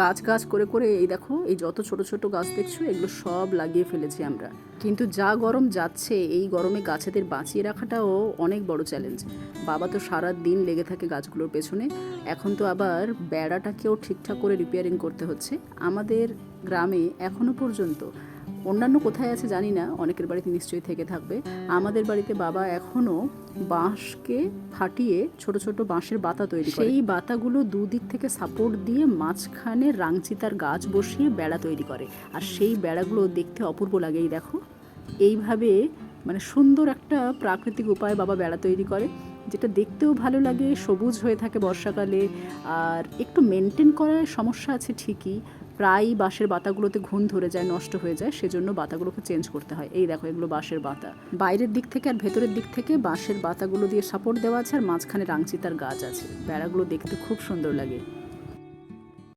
গাছ গাছ করে করে এই দেখো, এই যত ছোট ছোট গাছ দেখছো এগুলো সব লাগিয়ে ফেলেছি আমরা। কিন্তু যা গরম যাচ্ছে, এই গরমে গাছেদের বাঁচিয়ে রাখাটাও অনেক বড় চ্যালেঞ্জ। বাবা তো সারা দিন লেগে থাকে গাছগুলোর পেছনে। এখন তো আবার বেড়াটাকেও ঠিকঠাক করে রিপেয়ারিং করতে হচ্ছে। আমাদের গ্রামে এখনো পর্যন্ত, অন্যান্য কোথায় আছে জানি না, অনেকের বাড়িতে নিশ্চয়ই থেকে থাকবে, আমাদের বাড়িতে বাবা এখনও বাঁশকে ফাটিয়ে ছোট ছোট বাঁশের বাতা তৈরি করে। সেই বাতাগুলো দুদিক থেকে সাপোর্ট দিয়ে মাঝখানে রাংচিতার গাছ বসিয়ে বেড়া তৈরি করে। আর সেই বেড়াগুলো দেখতে অপূর্ব লাগে। এই দেখো, এইভাবে মানে সুন্দর একটা প্রাকৃতিক উপায়ে বাবা বেড়া তৈরি করে, যেটা দেখতেও ভালো লাগে, সবুজ হয়ে থাকে বর্ষাকালে। আর একটু মেনটেন করার সমস্যা আছে ঠিকই, প্রায়ই বাঁশের বাতাগুলোতে ঘুণ ধরে যায়, নষ্ট হয়ে যায়, সেজন্য বাতাগুলোকে চেঞ্জ করতে হয়। এই দেখো, এগুলো বাঁশের বাতা। বাইরের দিক থেকে আর ভেতরের দিক থেকে বাঁশের বাতাগুলো দিয়ে সাপোর্ট দেওয়া আছে, আর মাঝখানে রাংচিতার গাছ আছে। বেড়াগুলো দেখতে খুব সুন্দর লাগে।